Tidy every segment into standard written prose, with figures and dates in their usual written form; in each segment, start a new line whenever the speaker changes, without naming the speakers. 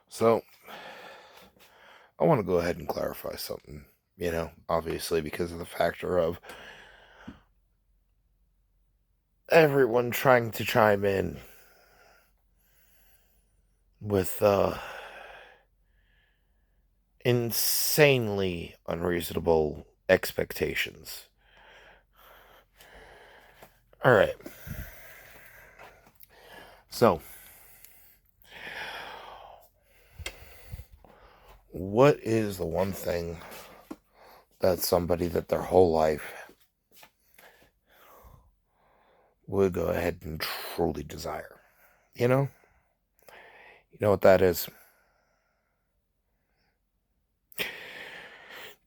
So, I want to go ahead and clarify something, obviously because of the factor of everyone trying to chime in with insanely unreasonable expectations. All right. So, what is the one thing that somebody that their whole life would go ahead and truly desire? You know? You know what that is?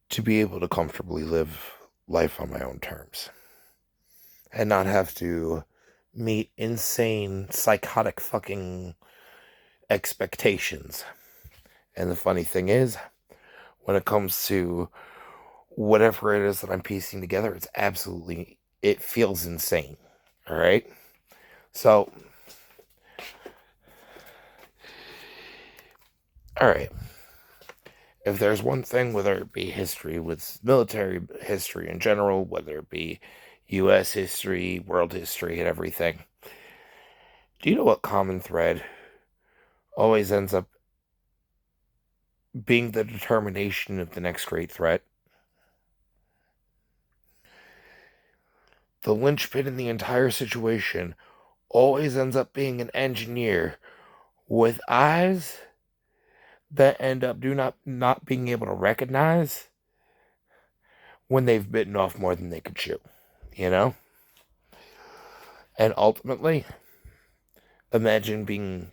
To be able to comfortably live life on my own terms and not have to meet insane, psychotic fucking expectations. And the funny thing is, when it comes to whatever it is that I'm piecing together, it feels insane. All right. So, all right. If there's one thing, whether it be history with military history in general, whether it be U.S. history, world history, and everything, do you know what common thread always ends up being the determination of the next great threat? The linchpin in the entire situation always ends up being an engineer with eyes that end up not being able to recognize when they've bitten off more than they could chew, you know? And ultimately, imagine being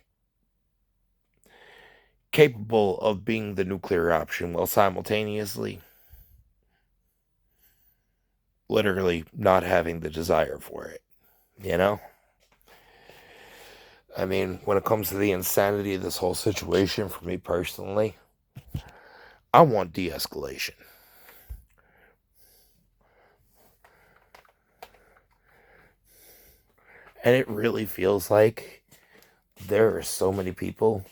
capable of being the nuclear option while simultaneously literally not having the desire for it, you know? I mean, when it comes to the insanity of this whole situation, for me personally, I want de-escalation. And it really feels like there are so many people,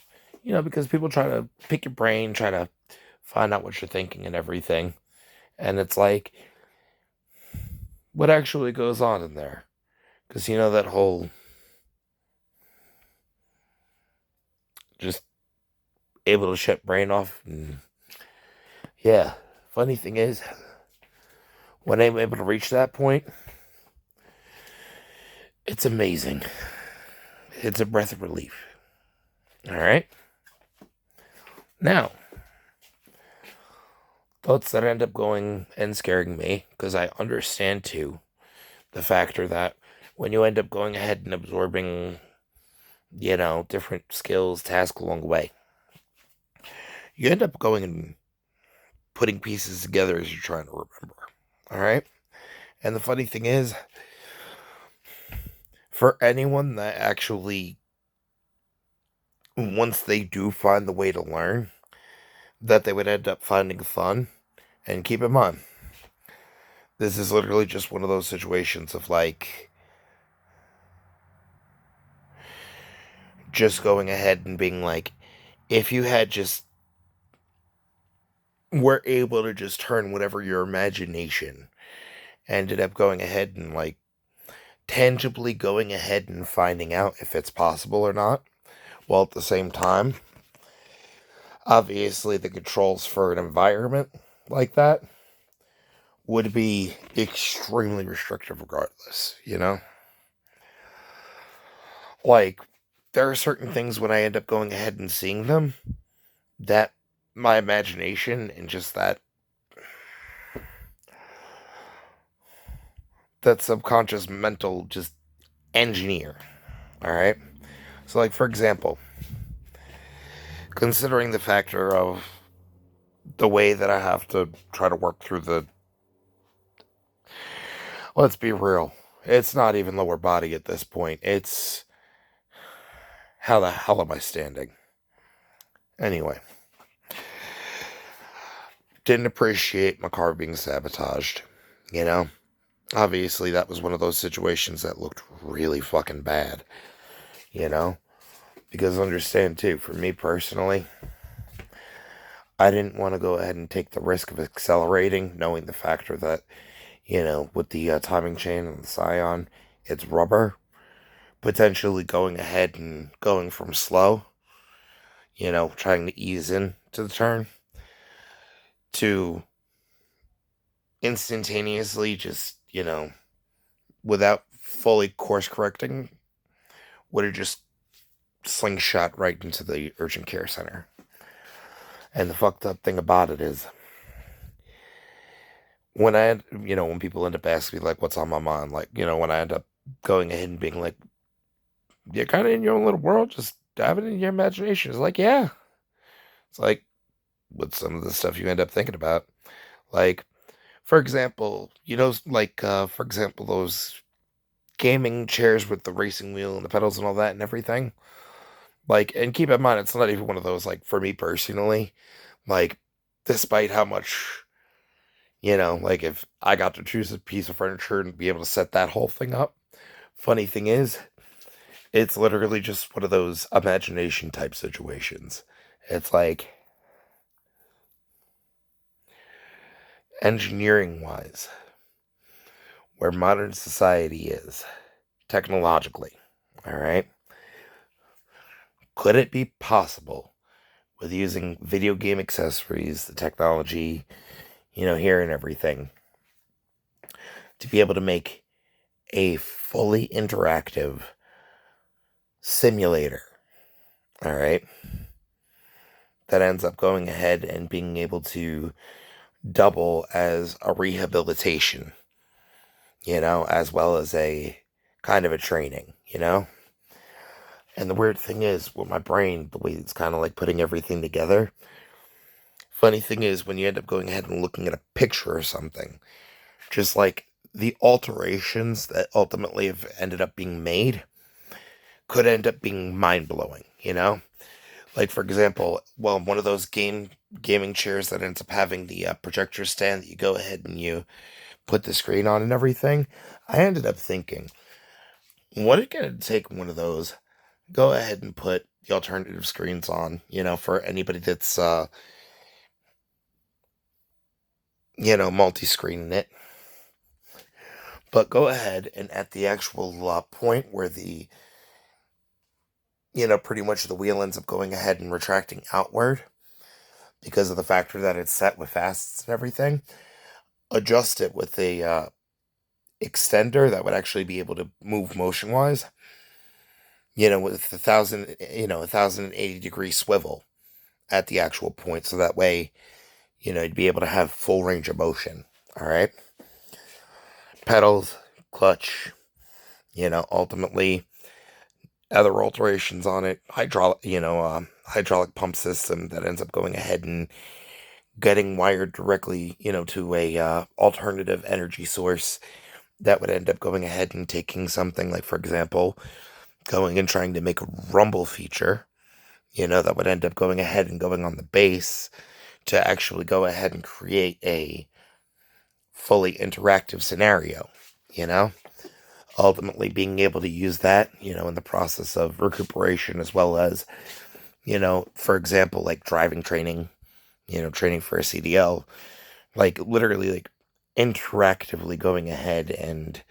because people try to pick your brain, try to find out what you're thinking and everything. And it's like, what actually goes on in there? Because, that whole just able to shut brain off. And yeah, funny thing is, when I'm able to reach that point, it's amazing. It's a breath of relief. All right? Now, thoughts that end up going and scaring me, because I understand, too, the factor that when you end up going ahead and absorbing, different skills, tasks along the way, you end up going and putting pieces together as you're trying to remember. All right? And the funny thing is, for anyone that actually, once they do find the way to learn, that they would end up finding fun. And keep in mind, this is literally just one of those situations of like, just going ahead and being like, if you had just were able to just turn whatever your imagination ended up going ahead and like tangibly going ahead and finding out if it's possible or not, while at the same time, obviously the controls for an environment like that would be extremely restrictive regardless, Like, there are certain things when I end up going ahead and seeing them that my imagination and just that subconscious mental just engineer. All right. So, like, for example, considering the factor of the way that I have to try to work through let's be real, it's not even lower body at this point. It's how the hell am I standing? Anyway, didn't appreciate my car being sabotaged, Obviously, that was one of those situations that looked really fucking bad, Because understand, too, for me personally, I didn't want to go ahead and take the risk of accelerating, knowing the factor that, with the timing chain and the Scion, it's rubber. Potentially going ahead and going from slow, trying to ease in to the turn, to instantaneously just, without fully course correcting, would have just slingshot right into the urgent care center. And the fucked up thing about it is, when people end up asking me, like, what's on my mind, like, when I end up going ahead and being like, you're kind of in your own little world, just diving in your imagination. It's like, yeah. It's like, with some of the stuff you end up thinking about. Like, for example, those gaming chairs with the racing wheel and the pedals and all that and everything. Like, and keep in mind, it's not even one of those, like, for me personally, like, despite how much, like, if I got to choose a piece of furniture and be able to set that whole thing up, funny thing is, it's literally just one of those imagination type situations. It's like, engineering wise, where modern society is, technologically, all right? Could it be possible with using video game accessories, the technology, here and everything, to be able to make a fully interactive simulator, all right, that ends up going ahead and being able to double as a rehabilitation, as well as a kind of a training, And the weird thing is, with my brain, the way it's kind of like putting everything together, funny thing is, when you end up going ahead and looking at a picture or something, just like the alterations that ultimately have ended up being made could end up being mind-blowing, Like, for example, one of those gaming chairs that ends up having the projector stand that you go ahead and you put the screen on and everything, I ended up thinking, what it gonna take one of those, go ahead and put the alternative screens on, for anybody that's, multi-screening it. But go ahead and at the actual point where the, pretty much the wheel ends up going ahead and retracting outward because of the factor that it's set with facets and everything, adjust it with a extender that would actually be able to move motion-wise, with 1,080 degree swivel at the actual point, so that way, you'd be able to have full range of motion, all right? Pedals, clutch, ultimately, other alterations on it, hydraulic pump system that ends up going ahead and getting wired directly, to a alternative energy source that would end up going ahead and taking something like, for example, going and trying to make a rumble feature, that would end up going ahead and going on the bass to actually go ahead and create a fully interactive scenario, ultimately being able to use that, in the process of recuperation, as well as, for example, like driving training, training for a CDL, like literally like interactively going ahead and,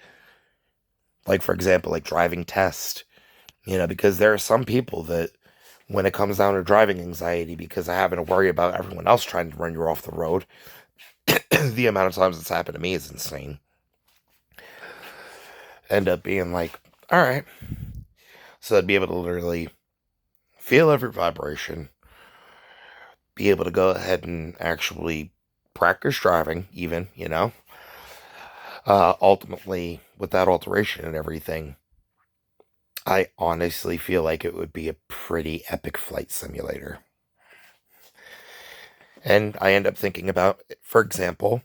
like, for example, like driving test, because there are some people that when it comes down to driving anxiety, because of having to worry about everyone else trying to run you off the road, the amount of times it's happened to me is insane. End up being like, all right. So I'd be able to literally feel every vibration, be able to go ahead and actually practice driving, even, ultimately, with that alteration and everything, I honestly feel like it would be a pretty epic flight simulator. And I end up thinking about, for example,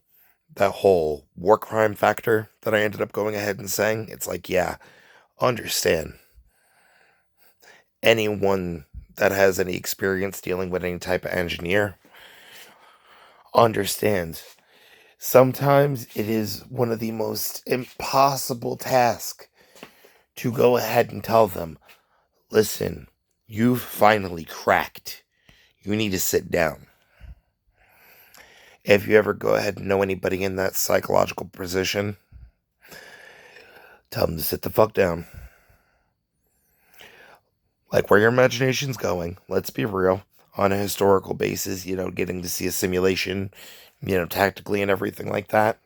that whole war crime factor that I ended up going ahead and saying. It's like, yeah, understand. Anyone that has any experience dealing with any type of engineer understands. Sometimes it is one of the most impossible tasks to go ahead and tell them, listen, you've finally cracked. You need to sit down. If you ever go ahead and know anybody in that psychological position, tell them to sit the fuck down. Like, where your imagination's going, let's be real, on a historical basis, getting to see a simulation, tactically and everything like that,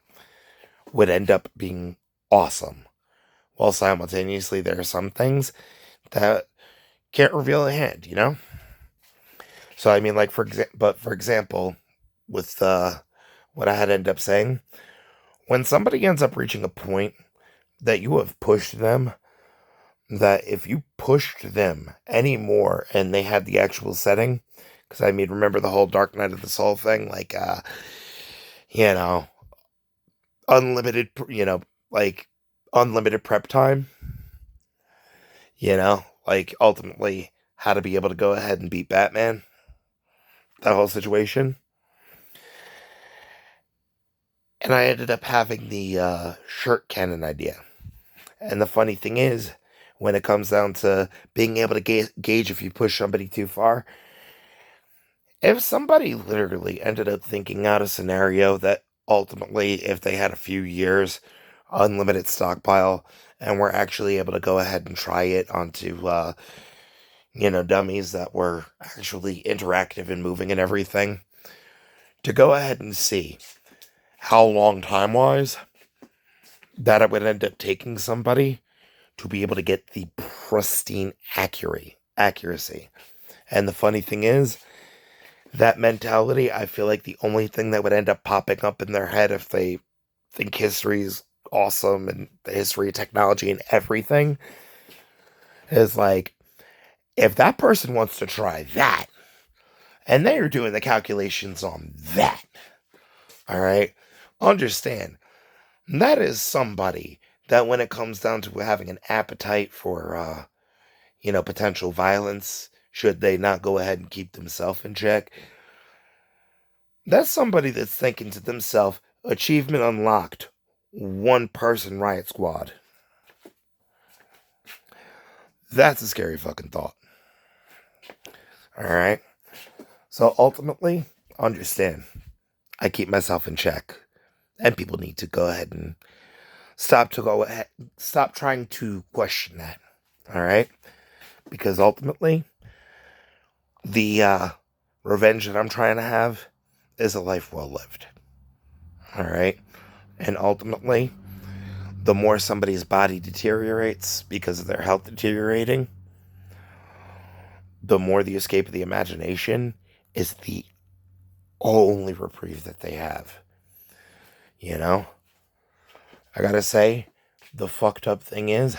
would end up being awesome. While simultaneously, there are some things that can't reveal a hand. So, I mean, like, for example, with what I had ended up saying, when somebody ends up reaching a point that you have pushed them, that if you pushed them anymore and they had the actual setting, because I mean, remember the whole Dark Night of the Soul thing, like, you know, unlimited, like unlimited prep time, like ultimately how to be able to go ahead and beat Batman, that whole situation. And I ended up having the shirt cannon idea. And the funny thing is, when it comes down to being able to gauge if you push somebody too far, if somebody literally ended up thinking out a scenario that ultimately, if they had a few years, unlimited stockpile, and were actually able to go ahead and try it onto, dummies that were actually interactive and moving and everything, to go ahead and see how long time-wise that it would end up taking somebody to be able to get the pristine accuracy. And the funny thing is, that mentality, I feel like the only thing that would end up popping up in their head if they think history is awesome and the history of technology and everything is like, if that person wants to try that, and they are doing the calculations on that, all right, understand, that is somebody that when it comes down to having an appetite for, potential violence, should they not go ahead and keep themselves in check, that's somebody that's thinking to themselves, achievement unlocked, one person riot squad. That's a scary fucking thought. Alright? So ultimately, understand, I keep myself in check. And people need to go ahead and stop trying to question that. Alright? Because ultimately, the revenge that I'm trying to have is a life well lived. Alright? And ultimately, the more somebody's body deteriorates because of their health deteriorating, the more the escape of the imagination is the only reprieve that they have. I gotta say, the fucked up thing is,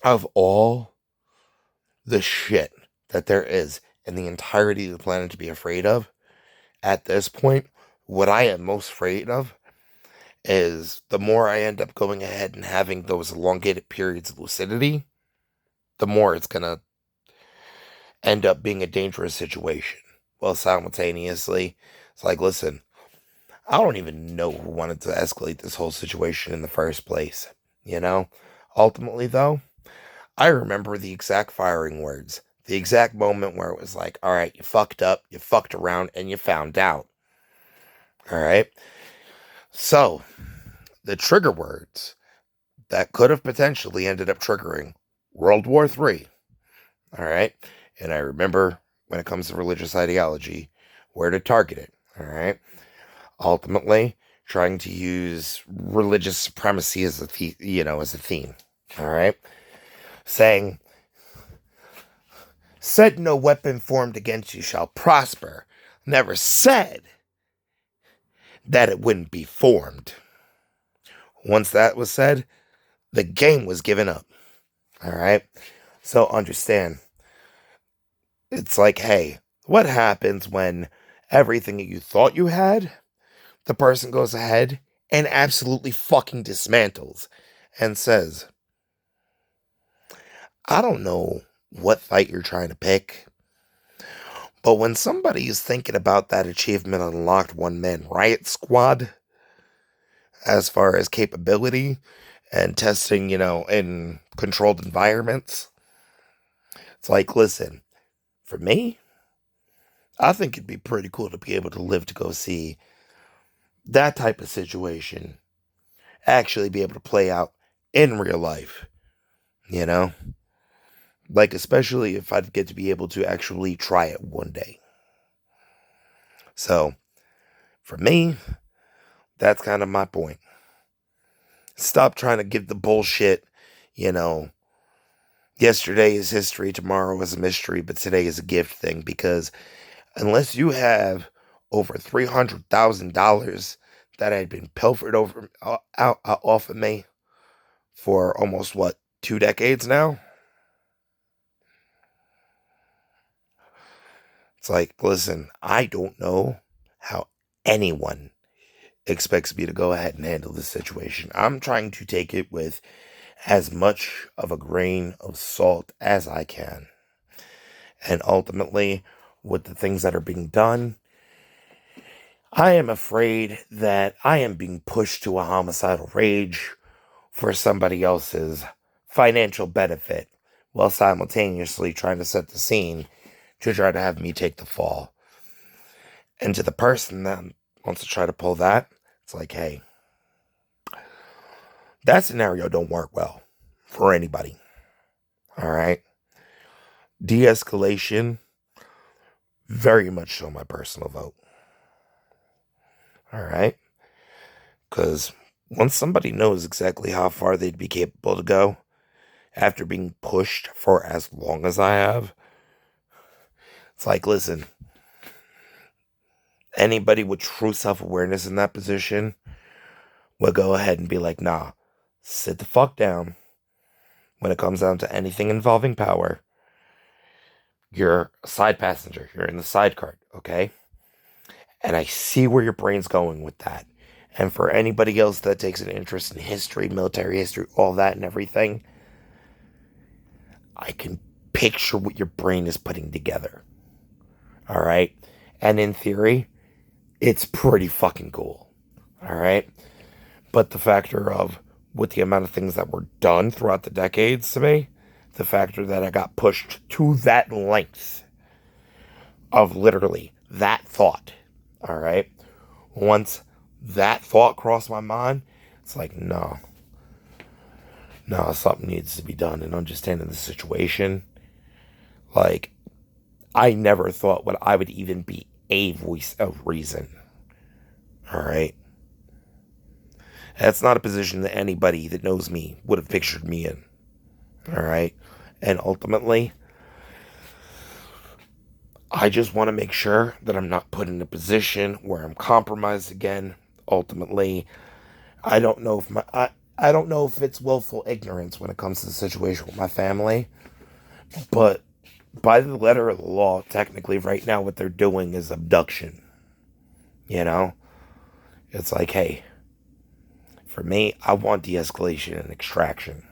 of all the shit that there is in the entirety of the planet to be afraid of, at this point, what I am most afraid of is the more I end up going ahead and having those elongated periods of lucidity, the more it's gonna end up being a dangerous situation. Well, simultaneously, it's like, listen, I don't even know who wanted to escalate this whole situation in the first place. Ultimately, though, I remember the exact firing words, the exact moment where it was like, all right, you fucked up, you fucked around, and you found out. All right? So, the trigger words that could have potentially ended up triggering World War III. All right? And I remember when it comes to religious ideology, where to target it. All right? Ultimately, trying to use religious supremacy as a theme. All right? Saying, said no weapon formed against you shall prosper. Never said that it wouldn't be formed. Once that was said, the game was given up. All right? So understand, it's like, hey, what happens when everything that you thought you had, the person goes ahead and absolutely fucking dismantles and says, I don't know what fight you're trying to pick, but when somebody is thinking about that achievement unlocked one-man riot squad, as far as capability and testing, in controlled environments, it's like, listen, for me, I think it'd be pretty cool to be able to live to go see that type of situation actually be able to play out in real life, you know? Like, especially if I'd get to be able to actually try it one day. So, for me, that's kind of my point. Stop trying to give the bullshit, you know, yesterday is history, tomorrow is a mystery, but today is a gift thing, because unless you have over $300,000 that had been pilfered off of me for almost, what, 2 decades now? It's like, listen, I don't know how anyone expects me to go ahead and handle this situation. I'm trying to take it with as much of a grain of salt as I can. And ultimately, with the things that are being done, I am afraid that I am being pushed to a homicidal rage for somebody else's financial benefit, while simultaneously trying to set the scene to try to have me take the fall. And to the person that wants to try to pull that, it's like, hey, that scenario don't work well for anybody. All right? De-escalation, very much so my personal vote. All right? Because once somebody knows exactly how far they'd be capable to go after being pushed for as long as I have, it's like, listen, anybody with true self-awareness in that position will go ahead and be like, nah, sit the fuck down. When it comes down to anything involving power, you're a side passenger. You're in the sidecar, okay? And I see where your brain's going with that. And for anybody else that takes an interest in history, military history, all that and everything, I can picture what your brain is putting together. All right? And in theory, it's pretty fucking cool. All right? But the factor of, with the amount of things that were done throughout the decades to me, the factor that I got pushed to that length of literally that thought, all right? Once that thought crossed my mind, it's like, no, something needs to be done. And understanding the situation, like, I never thought what I would even be a voice of reason, all right? That's not a position that anybody that knows me would have pictured me in. All right? And ultimately, I just want to make sure that I'm not put in a position where I'm compromised again. Ultimately, I don't know if it's willful ignorance when it comes to the situation with my family, but by the letter of the law, technically right now what they're doing is abduction. You know? It's like, hey, for me, I want de-escalation and extraction.